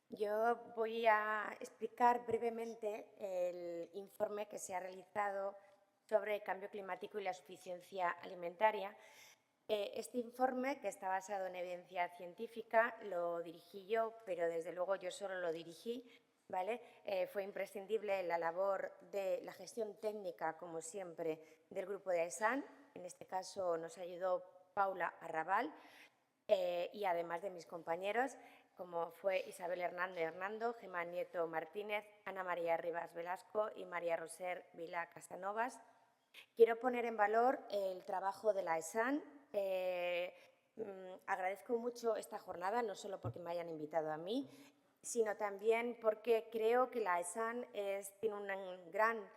Yo voy a explicar brevemente el informe que se ha realizado sobre el cambio climático y la suficiencia alimentaria. Este informe, que está basado en evidencia científica, lo dirigí yo, pero desde luego yo solo lo dirigí, ¿vale? Fue imprescindible la labor de la gestión técnica, como siempre, del grupo de AESAN. En este caso nos ayudó Paula Arrabal, y además de mis compañeros, como fue Isabel Hernández Hernando, Gemma Nieto Martínez, Ana María Rivas Velasco y María Roser Vila Casanovas. Quiero poner en valor el trabajo de la AESAN. Agradezco mucho esta jornada, no solo porque me hayan invitado a mí, sino también porque creo que la AESAN tiene un gran...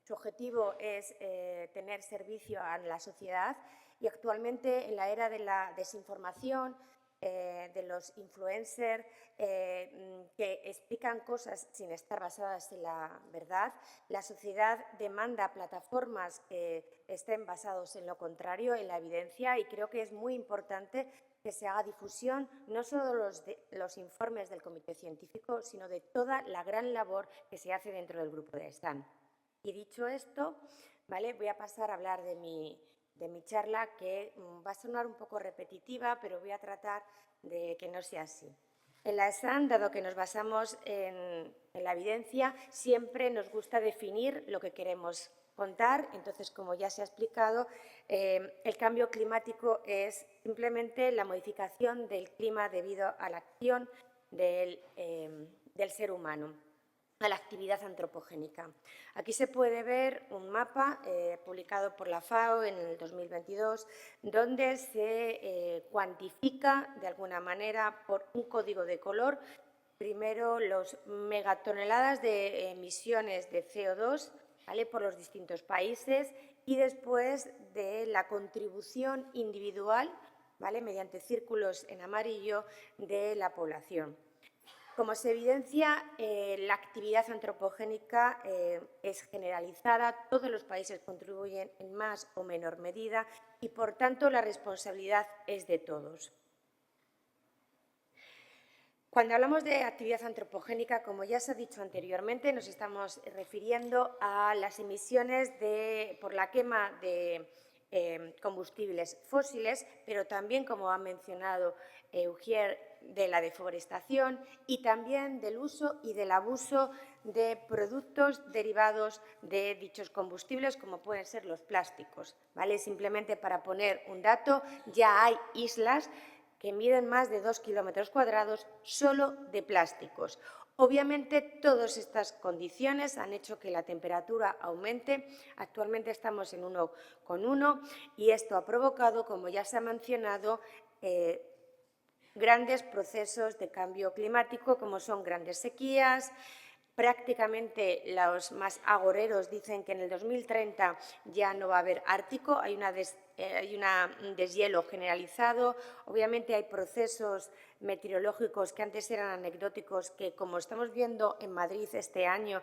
su objetivo es tener servicio a la sociedad, y actualmente, en la era de la desinformación, de los influencers que explican cosas sin estar basadas en la verdad, la sociedad demanda plataformas que estén basadas en lo contrario, en la evidencia, y creo que es muy importante que se haga difusión no solo de los informes del comité científico, sino de toda la gran labor que se hace dentro del grupo de AESAN. Y dicho esto, ¿vale?, voy a pasar a hablar de mi charla, que va a sonar un poco repetitiva, pero voy a tratar de que no sea así. En la AESAN, dado que nos basamos en la evidencia, siempre nos gusta definir lo que queremos contar. Entonces, como ya se ha explicado, el cambio climático es simplemente la modificación del clima debido a la acción del ser humano, a la actividad antropogénica. Aquí se puede ver un mapa publicado por la FAO en el 2022, donde se cuantifica de alguna manera por un código de color, primero los megatoneladas de emisiones de CO2, ¿vale?, por los distintos países, y después de la contribución individual, ¿vale?, mediante círculos en amarillo, de la población. Como se evidencia, la actividad antropogénica es generalizada, todos los países contribuyen en más o menor medida y, por tanto, la responsabilidad es de todos. Cuando hablamos de actividad antropogénica, como ya se ha dicho anteriormente, nos estamos refiriendo a las emisiones por la quema de combustibles fósiles, pero también, como ha mencionado Ujier, de la deforestación y también del uso y del abuso de productos derivados de dichos combustibles, como pueden ser los plásticos, ¿vale? Simplemente para poner un dato, ya hay islas que miden más de 2 kilómetros cuadrados solo de plásticos. Obviamente, todas estas condiciones han hecho que la temperatura aumente. Actualmente estamos en 1,1 y esto ha provocado, como ya se ha mencionado, grandes procesos de cambio climático, como son grandes sequías. Prácticamente los más agoreros dicen que en el 2030 ya no va a haber Ártico, hay un deshielo generalizado. Obviamente hay procesos meteorológicos que antes eran anecdóticos, que, como estamos viendo en Madrid este año,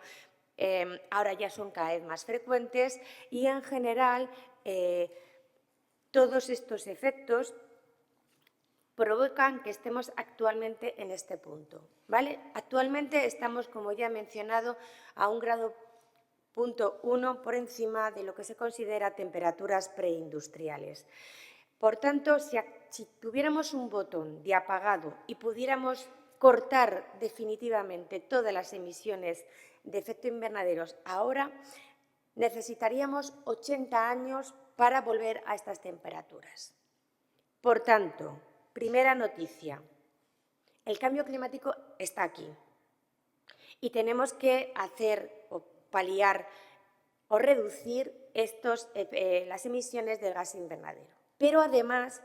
ahora ya son cada vez más frecuentes, y en general todos estos efectos provocan que estemos actualmente en este punto, ¿vale? Actualmente estamos, como ya he mencionado, a 1,1 por encima de lo que se considera temperaturas preindustriales. Por tanto, si tuviéramos un botón de apagado y pudiéramos cortar definitivamente todas las emisiones de efecto invernadero ahora, necesitaríamos 80 años para volver a estas temperaturas. Por tanto, primera noticia, el cambio climático está aquí y tenemos que hacer o paliar o reducir las emisiones de gas invernadero. Pero, además,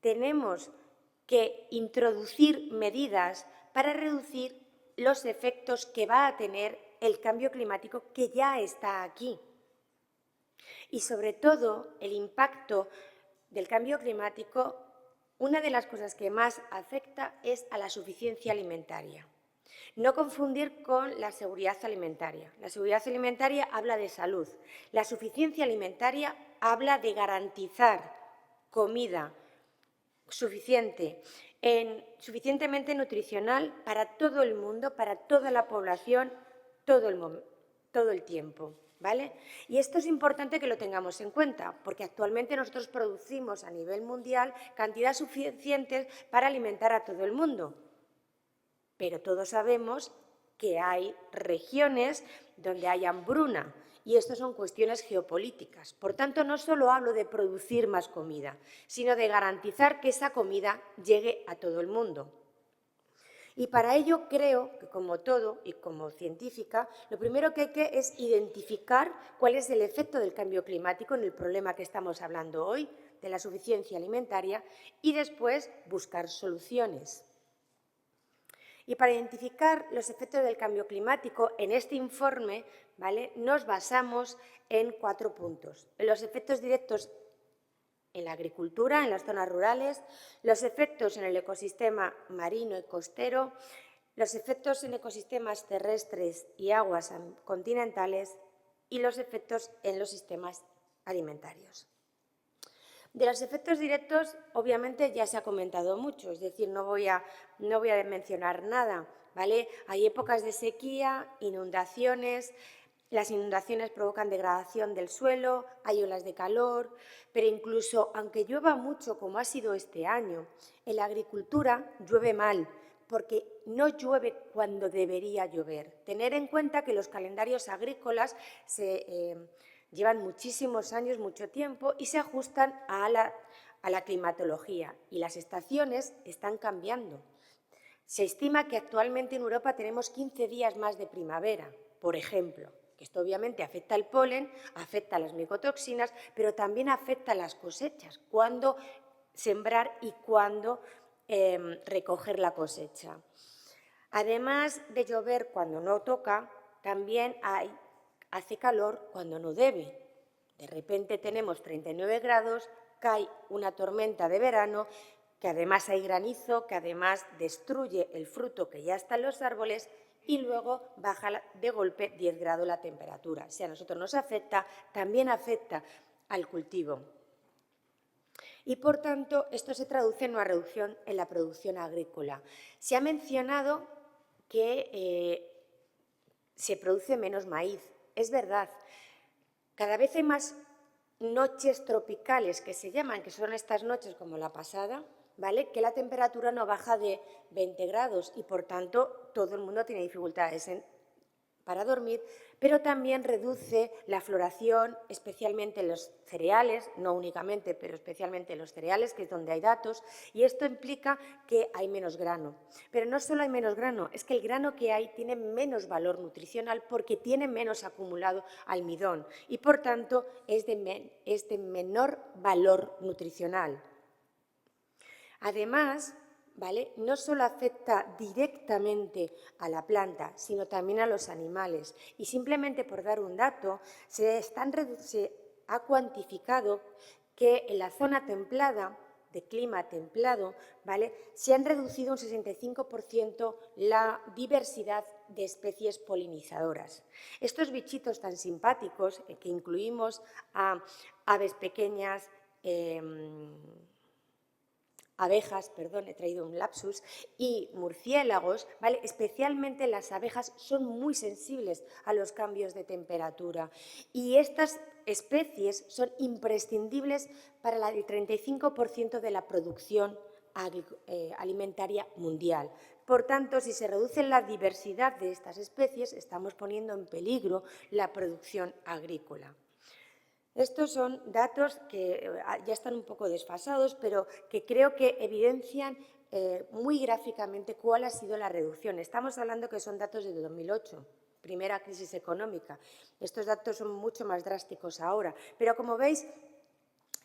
tenemos que introducir medidas para reducir los efectos que va a tener el cambio climático, que ya está aquí. Y, sobre todo, el impacto del cambio climático, una de las cosas que más afecta es a la suficiencia alimentaria. No confundir con la seguridad alimentaria. La seguridad alimentaria habla de salud. La suficiencia alimentaria habla de garantizar comida suficientemente nutricional para todo el mundo, para toda la población, todo el tiempo. ¿Vale? Y esto es importante que lo tengamos en cuenta, porque actualmente nosotros producimos a nivel mundial cantidades suficientes para alimentar a todo el mundo. Pero todos sabemos que hay regiones donde hay hambruna y esto son cuestiones geopolíticas. Por tanto, no solo hablo de producir más comida, sino de garantizar que esa comida llegue a todo el mundo. Y para ello creo que, como todo y como científica, lo primero que hay que es identificar cuál es el efecto del cambio climático en el problema que estamos hablando hoy, de la suficiencia alimentaria, y después buscar soluciones. Y para identificar los efectos del cambio climático, en este informe, ¿vale?, nos basamos en 4 puntos. En los efectos directos en la agricultura, en las zonas rurales, los efectos en el ecosistema marino y costero, los efectos en ecosistemas terrestres y aguas continentales y los efectos en los sistemas alimentarios. De los efectos directos, obviamente, ya se ha comentado mucho, es decir, no voy a mencionar nada, ¿vale? Hay épocas de sequía, inundaciones. Las inundaciones provocan degradación del suelo, hay olas de calor, pero incluso aunque llueva mucho, como ha sido este año, en la agricultura llueve mal, porque no llueve cuando debería llover. Tener en cuenta que los calendarios agrícolas llevan muchísimos años, mucho tiempo, y se ajustan a la climatología, y las estaciones están cambiando. Se estima que actualmente en Europa tenemos 15 días más de primavera, por ejemplo. Esto obviamente afecta al polen, afecta a las micotoxinas, pero también afecta a las cosechas, cuándo sembrar y cuándo recoger la cosecha. Además de llover cuando no toca, también hace calor cuando no debe. De repente tenemos 39 grados, cae una tormenta de verano, que además hay granizo, que además destruye el fruto que ya está en los árboles y luego baja de golpe 10 grados la temperatura. Si a nosotros nos afecta, también afecta al cultivo. Y, por tanto, esto se traduce en una reducción en la producción agrícola. Se ha mencionado que se produce menos maíz. Es verdad, cada vez hay más noches tropicales que se llaman, que son estas noches como la pasada, ¿vale?, que la temperatura no baja de 20 grados y, por tanto, todo el mundo tiene dificultades para dormir, pero también reduce la floración, especialmente en los cereales, no únicamente, pero especialmente en los cereales, que es donde hay datos, y esto implica que hay menos grano. Pero no solo hay menos grano, es que el grano que hay tiene menos valor nutricional porque tiene menos acumulado almidón y, por tanto, es de menor valor nutricional. Además, ¿vale?, no solo afecta directamente a la planta, sino también a los animales. Y simplemente por dar un dato, se ha cuantificado que en la zona templada, de clima templado, ¿vale?, se han reducido un 65% la diversidad de especies polinizadoras. Estos bichitos tan simpáticos, que incluimos a aves pequeñas, abejas, perdón, he traído un lapsus, y murciélagos, ¿vale?, especialmente las abejas son muy sensibles a los cambios de temperatura y estas especies son imprescindibles para el 35% de la producción alimentaria mundial. Por tanto, si se reduce la diversidad de estas especies, estamos poniendo en peligro la producción agrícola. Estos son datos que ya están un poco desfasados, pero que creo que evidencian muy gráficamente cuál ha sido la reducción. Estamos hablando que son datos de 2008, primera crisis económica. Estos datos son mucho más drásticos ahora, pero como veis,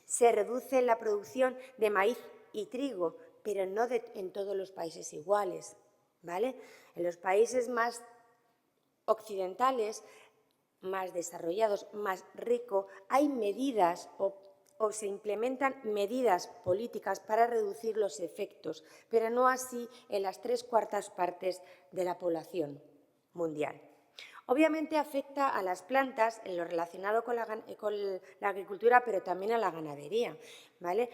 se reduce la producción de maíz y trigo, pero no en todos los países iguales, ¿vale? En los países más occidentales, más desarrollados, más ricos, hay medidas o se implementan medidas políticas para reducir los efectos, pero no así en las 3/4 partes de la población mundial. Obviamente afecta a las plantas en lo relacionado con la agricultura, pero también a la ganadería, ¿vale?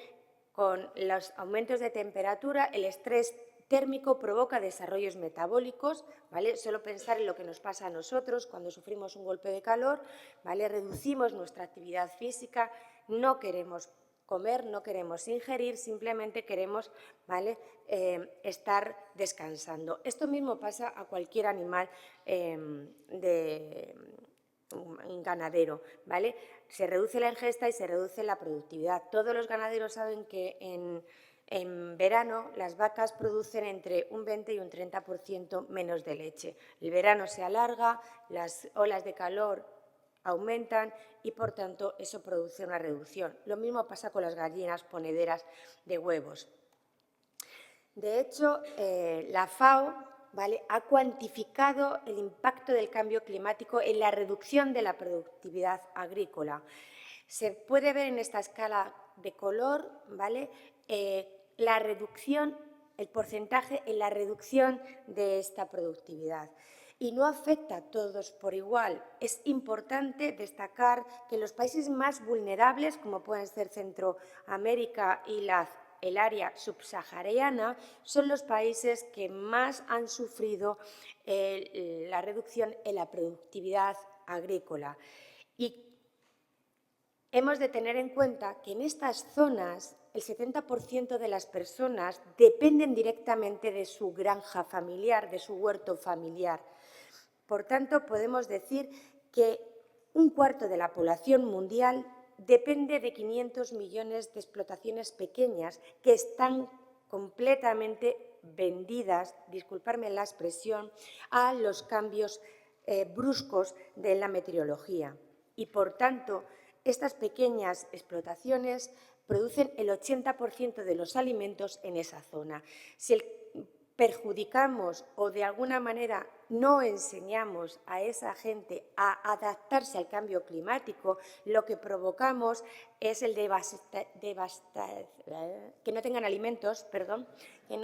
con los aumentos de temperatura, el estrés térmico provoca desarrollos metabólicos, ¿vale? Solo pensar en lo que nos pasa a nosotros cuando sufrimos un golpe de calor, ¿vale? Reducimos nuestra actividad física, no queremos comer, no queremos ingerir, simplemente queremos, ¿vale? Estar descansando. Esto mismo pasa a cualquier animal ganadero, ¿vale? Se reduce la ingesta y se reduce la productividad. Todos los ganaderos saben que en verano las vacas producen entre un 20 y un 30% menos de leche. El verano se alarga, las olas de calor aumentan y, por tanto, eso produce una reducción. Lo mismo pasa con las gallinas ponederas de huevos. De hecho, la FAO, ¿vale?, ha cuantificado el impacto del cambio climático en la reducción de la productividad agrícola. Se puede ver en esta escala de color, ¿vale?, la reducción, el porcentaje en la reducción de esta productividad. Y no afecta a todos por igual. Es importante destacar que los países más vulnerables, como pueden ser Centroamérica y el área subsahariana, son los países que más han sufrido la reducción en la productividad agrícola. Y hemos de tener en cuenta que en estas zonas el 70% de las personas dependen directamente de su granja familiar, de su huerto familiar. Por tanto, podemos decir que un cuarto de la población mundial depende de 500 millones de explotaciones pequeñas que están completamente vendidas, disculparme la expresión, a los cambios bruscos de la meteorología. Y, por tanto, estas pequeñas explotaciones producen el 80% de los alimentos en esa zona. Si perjudicamos o de alguna manera no enseñamos a esa gente a adaptarse al cambio climático, lo que provocamos es el que no tengan alimentos, perdón, que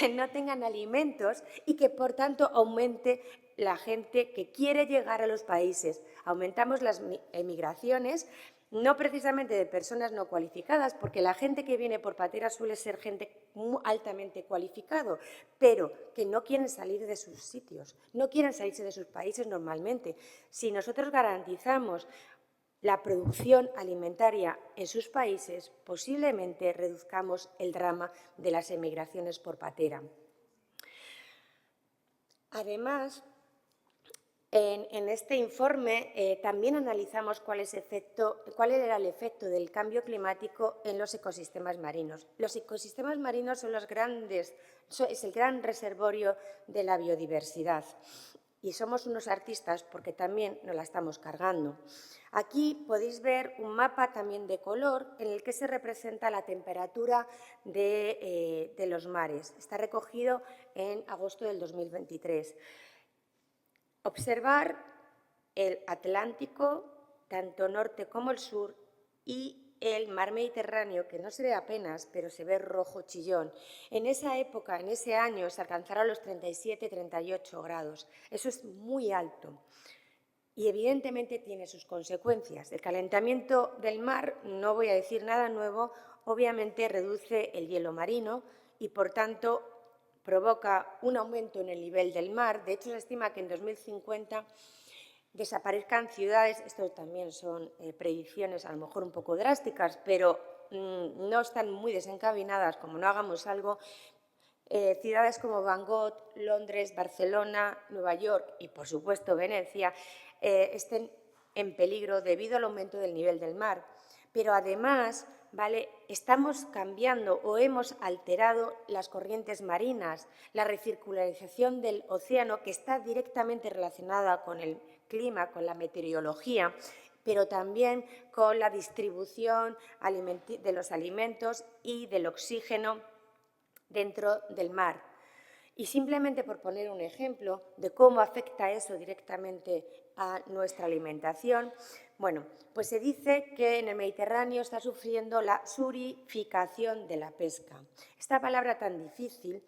no tengan alimentos y que, por tanto, aumente la gente que quiere llegar a los países. Aumentamos las emigraciones, no precisamente de personas no cualificadas, porque la gente que viene por patera suele ser gente muy altamente cualificada, pero que no quieren salir de sus sitios, no quieren salirse de sus países normalmente. Si nosotros garantizamos la producción alimentaria en sus países, posiblemente reduzcamos el drama de las emigraciones por patera. Además, en este informe también analizamos cuál era el efecto del cambio climático en los ecosistemas marinos. Los ecosistemas marinos son es el gran reservorio de la biodiversidad. Y somos unos artistas porque también nos la estamos cargando. Aquí podéis ver un mapa también de color en el que se representa la temperatura de los mares. Está recogido en agosto del 2023. Observar el Atlántico, tanto norte como el sur, y el mar Mediterráneo, que no se ve apenas, pero se ve rojo chillón. En esa época, en ese año, se alcanzaron los 37-38 grados. Eso es muy alto y evidentemente tiene sus consecuencias. El calentamiento del mar, no voy a decir nada nuevo, obviamente reduce el hielo marino y, por tanto, provoca un aumento en el nivel del mar. De hecho, se estima que en 2050 desaparezcan ciudades. Esto también son predicciones a lo mejor un poco drásticas, pero no están muy desencaminadas, como no hagamos algo. Ciudades como Bangkok, Londres, Barcelona, Nueva York y, por supuesto, Venecia estén en peligro debido al aumento del nivel del mar. Pero, además, ¿vale?, estamos cambiando o hemos alterado las corrientes marinas, la recircularización del océano, que está directamente relacionada con el clima, con la meteorología, pero también con la distribución de los alimentos y del oxígeno dentro del mar. Y simplemente por poner un ejemplo de cómo afecta eso directamente a nuestra alimentación, bueno, pues se dice que en el Mediterráneo está sufriendo la surificación de la pesca. Esta palabra tan difícil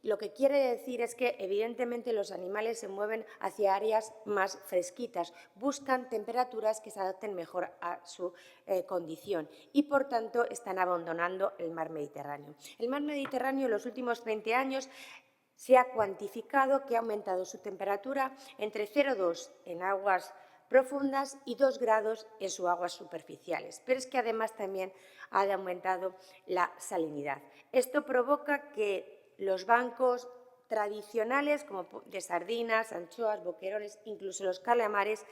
Lo que quiere decir es que, evidentemente, los animales se mueven hacia áreas más fresquitas, buscan temperaturas que se adapten mejor a su condición y, por tanto, están abandonando el mar Mediterráneo. El mar Mediterráneo en los últimos 20 años se ha cuantificado que ha aumentado su temperatura entre 0,2 en aguas profundas y 2 grados en sus aguas superficiales. Pero es que además también ha aumentado la salinidad. Esto provoca que los bancos tradicionales, como de sardinas, anchoas, boquerones, incluso los calamares,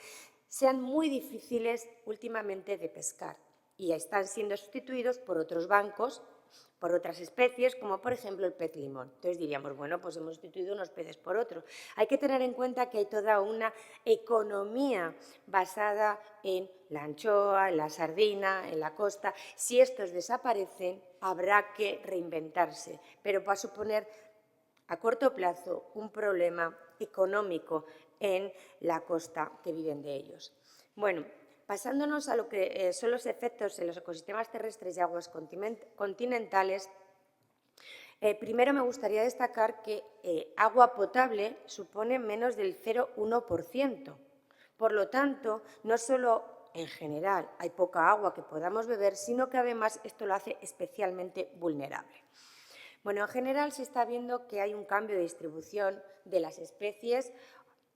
sean muy difíciles últimamente de pescar y están siendo sustituidos por otros bancos, por otras especies, como por ejemplo el pez limón. Entonces diríamos, bueno, pues hemos sustituido unos peces por otros. Hay que tener en cuenta que hay toda una economía basada en la anchoa, en la sardina, en la costa. Si estos desaparecen, habrá que reinventarse, pero va a suponer a corto plazo un problema económico en la costa que viven de ellos. Bueno, pasándonos a lo que son los efectos en los ecosistemas terrestres y aguas continentales, primero me gustaría destacar que agua potable supone menos del 0,1%. Por lo tanto, no solo en general hay poca agua que podamos beber, sino que además esto lo hace especialmente vulnerable. Bueno, en general se está viendo que hay un cambio de distribución de las especies,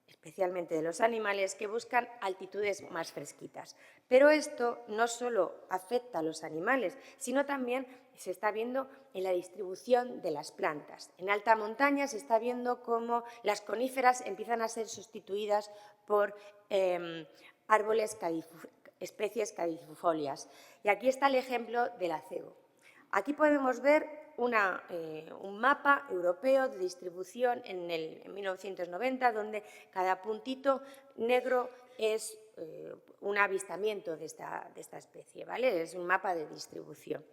especialmente de los animales, que buscan altitudes más fresquitas. Pero esto no solo afecta a los animales, sino también se está viendo en la distribución de las plantas. En alta montaña se está viendo cómo las coníferas empiezan a ser sustituidas por árboles especies caducifolias. Y aquí está el ejemplo del acebo. Aquí podemos ver un mapa europeo de distribución en 1990, donde cada puntito negro es un avistamiento de esta especie, ¿vale? Es un mapa de distribución.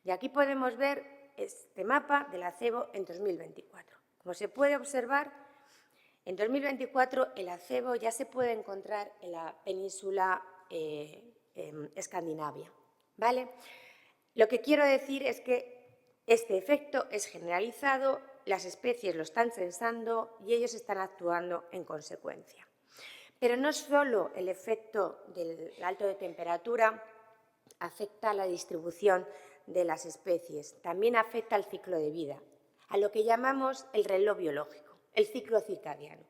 Y aquí podemos ver este mapa del acebo en 2024. Como se puede observar, en 2024 el acebo ya se puede encontrar en la península escandinavia, ¿vale? Lo que quiero decir es que este efecto es generalizado, las especies lo están sensando y ellos están actuando en consecuencia. Pero no solo el efecto del alto de temperatura afecta a la distribución de las especies, también afecta al ciclo de vida, a lo que llamamos el reloj biológico, el ciclo circadiano.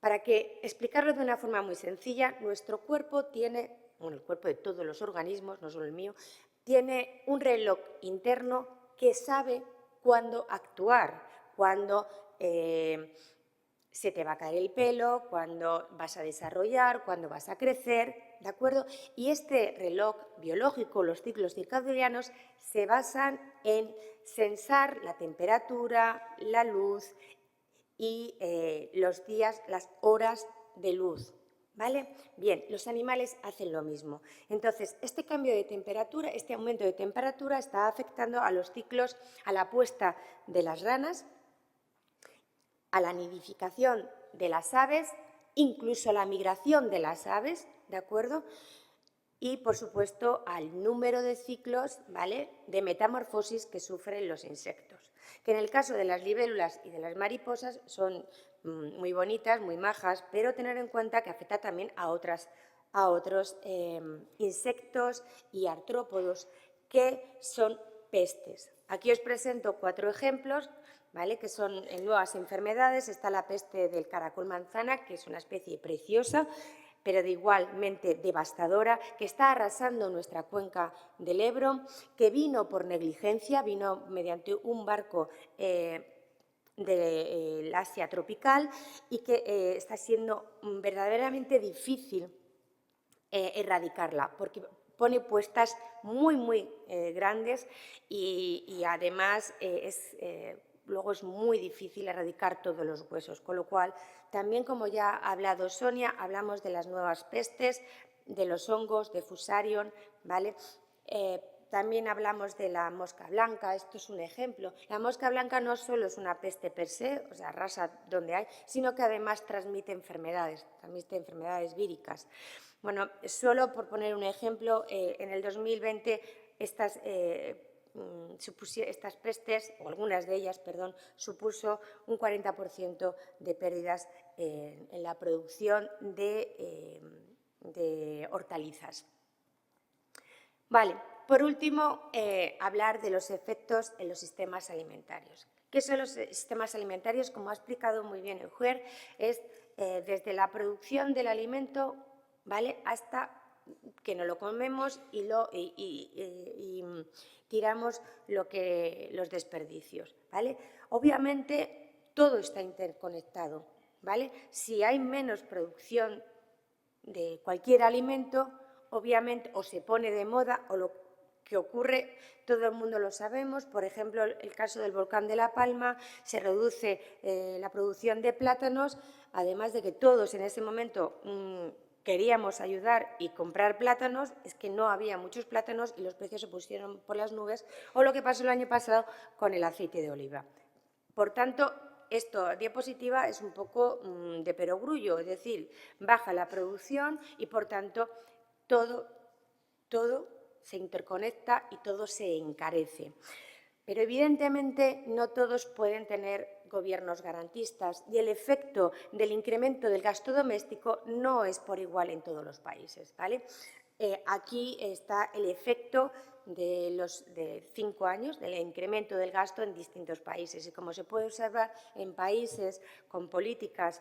Para explicarlo de una forma muy sencilla, nuestro cuerpo tiene, bueno, el cuerpo de todos los organismos, no solo el mío, tiene un reloj interno que sabe cuándo actuar, cuándo se te va a caer el pelo, cuándo vas a desarrollar, cuándo vas a crecer, ¿de acuerdo? Y este reloj biológico, los ciclos circadianos, se basan en sensar la temperatura, la luz y los días, las horas de luz. ¿Vale? Bien, los animales hacen lo mismo. Entonces, este cambio de temperatura, este aumento de temperatura está afectando a los ciclos, a la puesta de las ranas, a la nidificación de las aves, incluso a la migración de las aves, ¿de acuerdo? Y, por supuesto, al número de ciclos, ¿vale?, de metamorfosis que sufren los insectos, que en el caso de las libélulas y de las mariposas son muy bonitas, muy majas, pero tener en cuenta que afecta también a otros insectos y artrópodos que son pestes. Aquí os presento 4 ejemplos, ¿vale?, que son nuevas enfermedades. Está la peste del caracol manzana, que es una especie preciosa, pero de igualmente devastadora, que está arrasando nuestra cuenca del Ebro, que vino por negligencia, vino mediante un barco del Asia tropical y que está siendo verdaderamente difícil erradicarla, porque pone puestas muy grandes y además luego es muy difícil erradicar todos los huesos, con lo cual también, como ya ha hablado Sonia, hablamos de las nuevas pestes, de los hongos, de Fusarium, ¿vale? También hablamos de la mosca blanca, esto es un ejemplo. La mosca blanca no solo es una peste per se, o sea, arrasa donde hay, sino que además transmite enfermedades víricas. Bueno, solo por poner un ejemplo, en el 2020 estas estas pestes, o algunas de ellas, perdón, supuso un 40% de pérdidas en la producción de hortalizas. Vale, por último, hablar de los efectos en los sistemas alimentarios. ¿Qué son los sistemas alimentarios? Como ha explicado muy bien Euger, es desde la producción del alimento, ¿vale?, hasta que no lo comemos y tiramos los desperdicios, ¿vale? Obviamente, todo está interconectado, ¿vale? Si hay menos producción de cualquier alimento, obviamente, o se pone de moda, o lo que ocurre, todo el mundo lo sabemos, por ejemplo, el caso del volcán de La Palma, se reduce la producción de plátanos, además de que todos en ese momento queríamos ayudar y comprar plátanos, es que no había muchos plátanos y los precios se pusieron por las nubes, o lo que pasó el año pasado con el aceite de oliva. Por tanto, esta diapositiva es un poco de perogrullo, es decir, baja la producción y, por tanto, todo se interconecta y todo se encarece. Pero, evidentemente, no todos pueden tener gobiernos garantistas y el efecto del incremento del gasto doméstico no es por igual en todos los países, ¿vale? Aquí está el efecto de 5 años del incremento del gasto en distintos países y, como se puede observar, en países con políticas,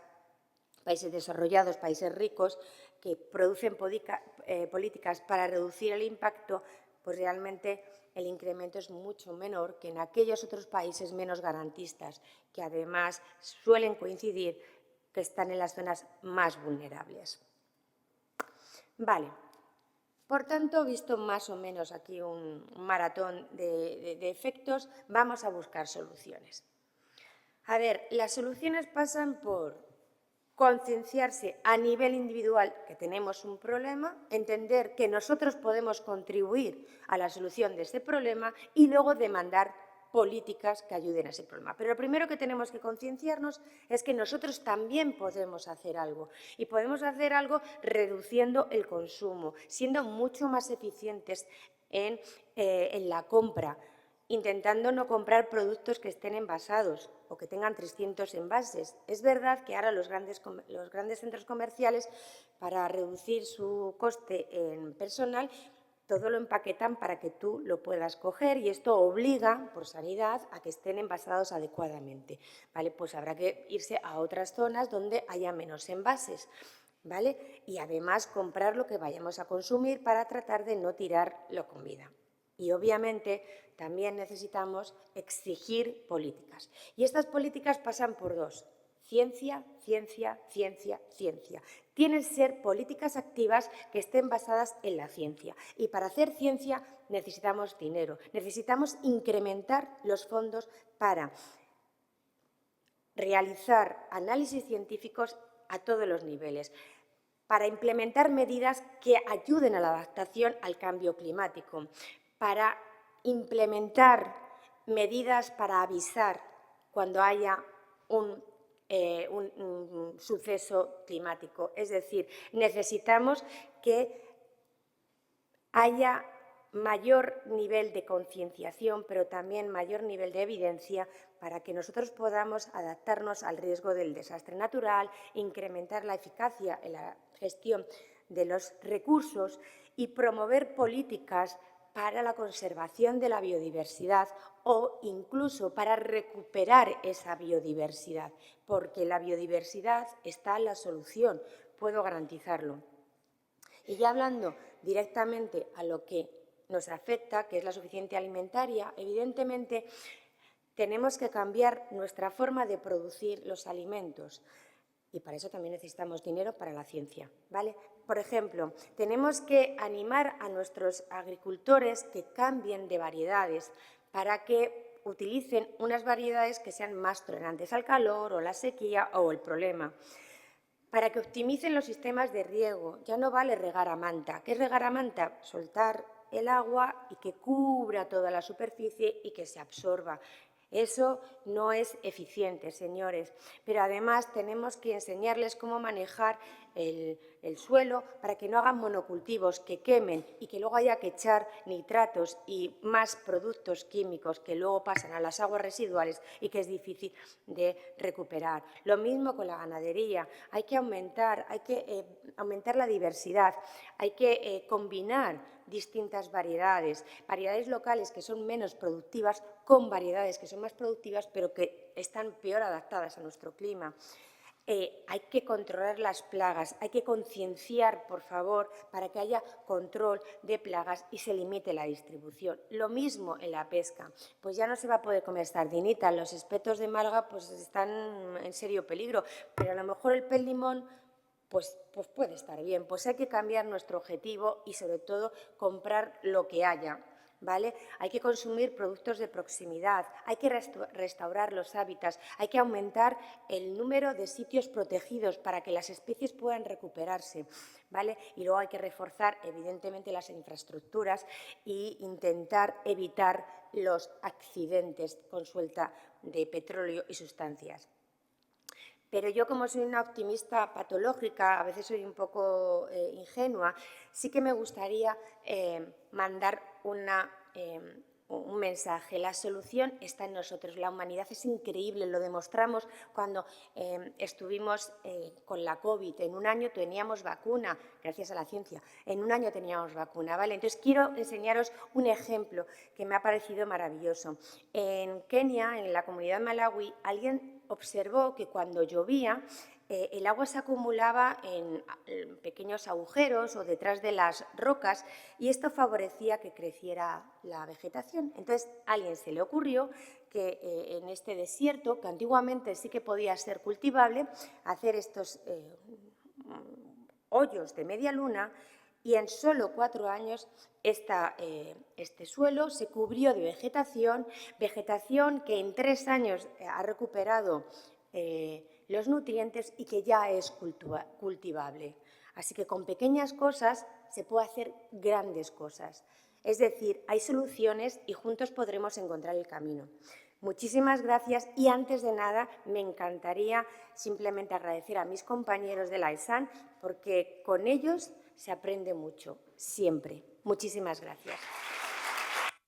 países desarrollados, países ricos, que producen políticas para reducir el impacto, pues realmente el incremento es mucho menor que en aquellos otros países menos garantistas, que además suelen coincidir que están en las zonas más vulnerables. Vale. Por tanto, visto más o menos aquí un maratón de efectos, vamos a buscar soluciones. A ver, las soluciones pasan por concienciarse a nivel individual que tenemos un problema, entender que nosotros podemos contribuir a la solución de ese problema y luego demandar políticas que ayuden a ese problema. Pero lo primero que tenemos que concienciarnos es que nosotros también podemos hacer algo y podemos hacer algo reduciendo el consumo, siendo mucho más eficientes en la compra, intentando no comprar productos que estén envasados o que tengan 300 envases. Es verdad que ahora los grandes centros comerciales, para reducir su coste en personal, todo lo empaquetan para que tú lo puedas coger y esto obliga, por sanidad, a que estén envasados adecuadamente, ¿vale? Pues habrá que irse a otras zonas donde haya menos envases, ¿vale? Y además comprar lo que vayamos a consumir para tratar de no tirar la comida. Y, obviamente, también necesitamos exigir políticas. Y estas políticas pasan por dos: ciencia, ciencia, ciencia, ciencia. Tienen que ser políticas activas que estén basadas en la ciencia. Y para hacer ciencia necesitamos dinero, necesitamos incrementar los fondos para realizar análisis científicos a todos los niveles, para implementar medidas que ayuden a la adaptación al cambio climático, para implementar medidas para avisar cuando haya un suceso climático. Es decir, necesitamos que haya mayor nivel de concienciación, pero también mayor nivel de evidencia para que nosotros podamos adaptarnos al riesgo del desastre natural, incrementar la eficacia en la gestión de los recursos y promover políticas para la conservación de la biodiversidad o incluso para recuperar esa biodiversidad, porque la biodiversidad está en la solución, puedo garantizarlo. Y ya hablando directamente a lo que nos afecta, que es la suficiencia alimentaria, evidentemente tenemos que cambiar nuestra forma de producir los alimentos y para eso también necesitamos dinero para la ciencia, ¿vale? Por ejemplo, tenemos que animar a nuestros agricultores que cambien de variedades para que utilicen unas variedades que sean más tolerantes al calor o la sequía o el problema. Para que optimicen los sistemas de riego, ya no vale regar a manta. ¿Qué es regar a manta? Soltar el agua y que cubra toda la superficie y que se absorba. Eso no es eficiente, señores. Pero además tenemos que enseñarles cómo manejar el suelo, para que no hagan monocultivos que quemen y que luego haya que echar nitratos y más productos químicos que luego pasan a las aguas residuales y que es difícil de recuperar. Lo mismo con la ganadería, hay que aumentar la diversidad, hay que combinar distintas variedades locales que son menos productivas con variedades que son más productivas pero que están peor adaptadas a nuestro clima. Hay que controlar las plagas, hay que concienciar, por favor, para que haya control de plagas y se limite la distribución. Lo mismo en la pesca, pues ya no se va a poder comer sardinita, los espetos de Málaga pues están en serio peligro, pero a lo mejor el pez limón pues puede estar bien, pues hay que cambiar nuestro objetivo y sobre todo comprar lo que haya. ¿Vale? Hay que consumir productos de proximidad, hay que restaurar los hábitats, hay que aumentar el número de sitios protegidos para que las especies puedan recuperarse, ¿vale? Y luego hay que reforzar, evidentemente, las infraestructuras e intentar evitar los accidentes con suelta de petróleo y sustancias. Pero yo, como soy una optimista patológica, a veces soy un poco ingenua, sí que me gustaría mandar un mensaje. La solución está en nosotros. La humanidad es increíble, lo demostramos cuando estuvimos con la COVID. En un año teníamos vacuna, gracias a la ciencia. En un año teníamos vacuna, ¿vale? Entonces, quiero enseñaros un ejemplo que me ha parecido maravilloso. En Kenia, en la comunidad malawi, alguien observó que cuando llovía el agua se acumulaba en pequeños agujeros o detrás de las rocas y esto favorecía que creciera la vegetación. Entonces, a alguien se le ocurrió que en este desierto, que antiguamente sí que podía ser cultivable, hacer estos hoyos de media luna y en solo 4 años este suelo se cubrió de vegetación que en 3 años ha recuperado los nutrientes y que ya es cultivable. Así que con pequeñas cosas se puede hacer grandes cosas. Es decir, hay soluciones y juntos podremos encontrar el camino. Muchísimas gracias y antes de nada me encantaría simplemente agradecer a mis compañeros de la ESAN porque con ellos se aprende mucho, siempre. Muchísimas gracias.